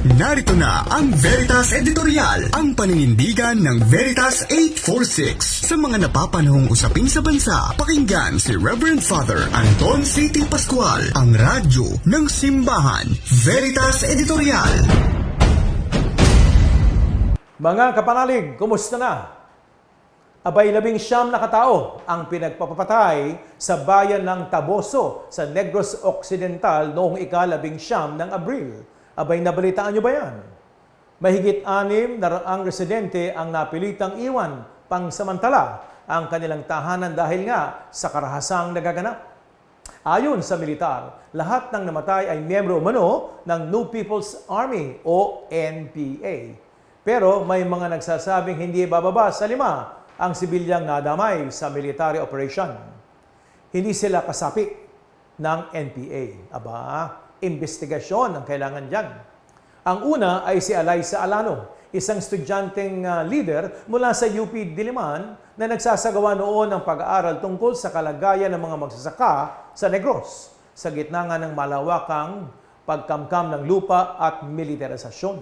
Narito na ang Veritas Editorial, ang paninindigan ng Veritas 846 sa mga napapanahong usapin sa bansa. Pakinggan si Reverend Father Anton C.T. Pascual, ang radyo ng simbahan. Veritas Editorial. Mga kapanalig, kumusta na? Abay 19 na katao ang pinagpapatay sa bayan ng Taboso sa Negros Occidental noong ika-19 ng Abril. Abay nabalitaan nyo ba yan? Mahigit 6 na raang residente ang napilitang iwan pangsamantala ang kanilang tahanan dahil nga sa karahasang nagaganap. Ayon sa militar, lahat ng namatay ay miyembro umano ng New People's Army o NPA. Pero may mga nagsasabing hindi bababa sa 5 ang sibilyang nadamay sa military operation. Hindi sila kasapi ng NPA. Aba, investigasyon ang kailangan dyan. Ang una ay si Alaysa Alano, isang estudyanteng leader mula sa UP Diliman na nagsasagawa noon ng pag-aaral tungkol sa kalagayan ng mga magsasaka sa Negros sa gitna nga ng malawakang pagkamkam ng lupa at militarisasyon.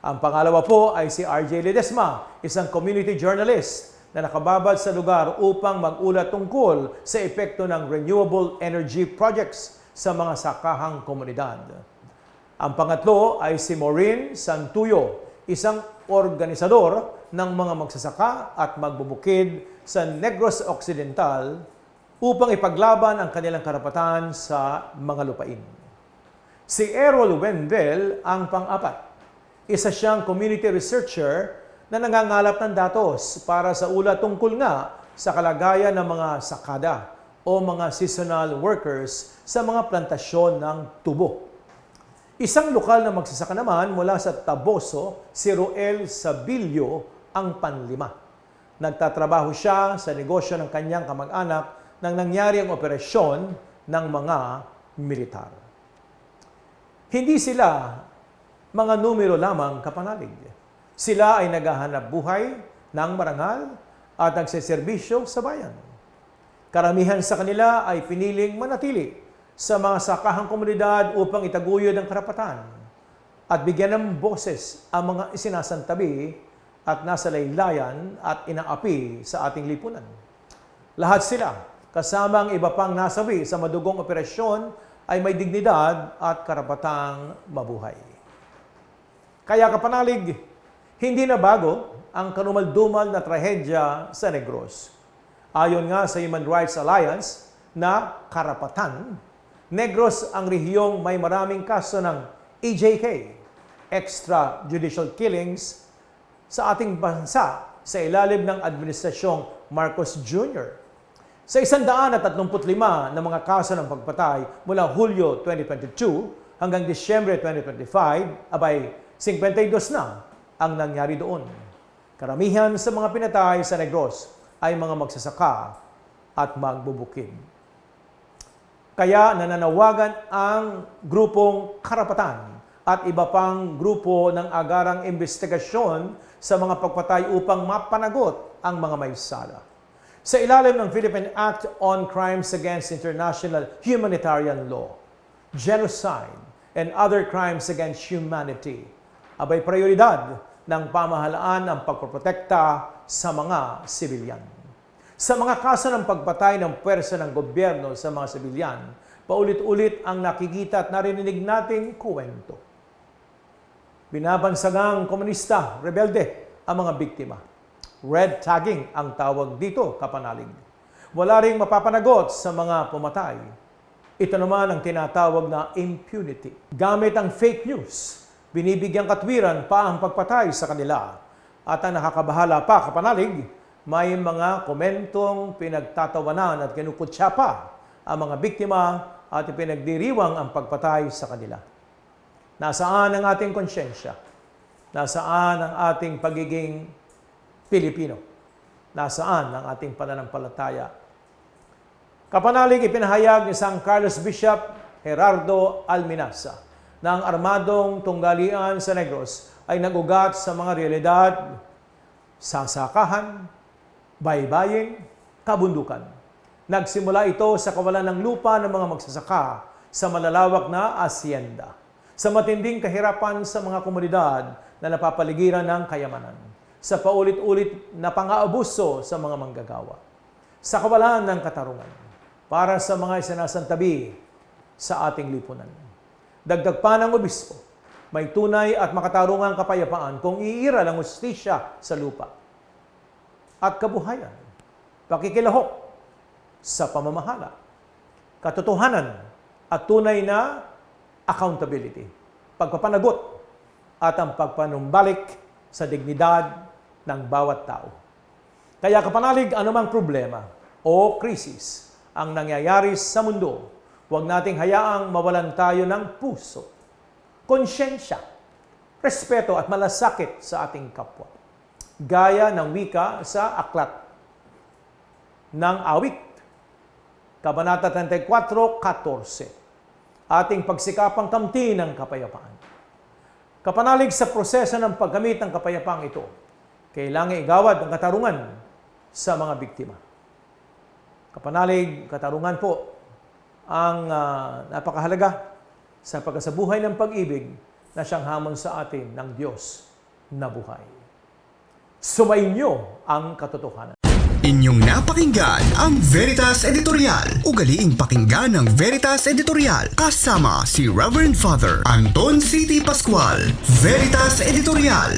Ang pangalawa po ay si RJ Ledesma, isang community journalist na nakababad sa lugar upang mag-ulat tungkol sa epekto ng renewable energy projects sa mga sakahang komunidad. Ang pangatlo ay si Maureen Santuyo, isang organisador ng mga magsasaka at magbubukid sa Negros Occidental upang ipaglaban ang kanilang karapatan sa mga lupain. Si Errol Wendell ang pang-apat. Isa siyang community researcher na nangangalap ng datos para sa ulat tungkol nga sa kalagayan ng mga sakada o mga seasonal workers sa mga plantasyon ng tubo. Isang lokal na magsasaka naman mula sa Taboso, si Roel Sabilio ang panlima. Nagtatrabaho siya sa negosyo ng kanyang kamag-anak nang nangyari ang operasyon ng mga militar. Hindi sila mga numero lamang kapanalig. Sila ay naghahanap buhay ng marangal at nagseserbisyo sa bayan. Karamihan sa kanila ay piniling manatili sa mga sakahang komunidad upang itaguyod ang karapatan at bigyan ng boses ang mga isinasantabi at nasa laylayan at inaapi sa ating lipunan. Lahat sila, kasama ang iba pang nasawi sa madugong operasyon, ay may dignidad at karapatang mabuhay. Kaya kapanalig, hindi na bago ang kanumaldumal na trahedya sa Negros. Ayon nga sa Human Rights Alliance na karapatan, Negros ang rehiyong may maraming kaso ng EJK, extrajudicial killings, sa ating bansa sa ilalim ng Administrasyong Marcos Jr. Sa 135 na mga kaso ng pagpatay mula Hulyo 2022 hanggang Disyembre 2025, abay 52 na ang nangyari doon. Karamihan sa mga pinatay sa Negros ay mga magsasaka at magbubukid. Kaya nananawagan ang grupong karapatan at iba pang grupo ng agarang investigasyon sa mga pagpatay upang mapanagot ang mga may sala. Sa ilalim ng Philippine Act on Crimes Against International Humanitarian Law, Genocide, and Other Crimes Against Humanity, abay prioridad ng pamahalaan ang pagprotekta sa mga sibilyan. Sa mga kaso ng pagpatay ng puwersa ng gobyerno sa mga sibilyan, paulit-ulit ang nakikita at narinig nating kwento. Binabansagang komunista, rebelde ang mga biktima. Red tagging ang tawag dito, kapanalig. Wala ring mapapanagot sa mga pumatay. Ito naman ang tinatawag na impunity. Gamit ang fake news, binibigyang katwiran pa ang pagpatay sa kanila. At ang nakakabahala pa, kapanalig, may mga komentong pinagtatawanan at kinukutsa pa ang mga biktima at ipinagdiriwang ang pagpatay sa kanila. Nasaan ang ating konsyensya? Nasaan ang ating pagiging Pilipino? Nasaan ang ating pananampalataya? Kapanalig, ipinahayag ni San Carlos Bishop Gerardo Alminasa na ang armadong tunggalian sa Negros ay nagugat sa mga realidad sa sakahan, baybayin, kabundukan. Nagsimula ito sa kawalan ng lupa ng mga magsasaka sa malalawak na asyenda. sa matinding kahirapan sa mga komunidad na napapaligiran ng kayamanan, sa paulit-ulit na pang-aabuso sa mga manggagawa, sa kawalan ng katarungan para sa mga isinasantabi sa ating lipunan. Dagdag pa ng obispo, may tunay at makatarungang kapayapaan kung iiral ang hustisya sa lupa at kabuhayan, pakikilahok sa pamamahala, katotohanan at tunay na accountability, pagpapanagot at ang pagpanumbalik sa dignidad ng bawat tao. Kaya kapanalig, anumang problema o krisis ang nangyayari sa mundo, huwag nating hayaang mawalan tayo ng puso, konsyensya, respeto at malasakit sa ating kapwa. Gaya ng wika sa aklat ng awit, Kabanata 34:14. Ating pagsikapang kamti ng kapayapaan. Kapanalig sa proseso ng paggamit ng kapayapaang ito, kailangan igawad ang katarungan sa mga biktima. Kapanalig, katarungan po ang napakahalaga sa pagkasabuhay ng pag-ibig na siyang hamon sa atin ng Diyos na buhay. Sumainyo ang katotohanan. Inyong napakinggan ang Veritas Editorial. Ugaliing pakinggan ng Veritas Editorial kasama si Reverend Father Anton C.T. Pascual. Veritas Editorial.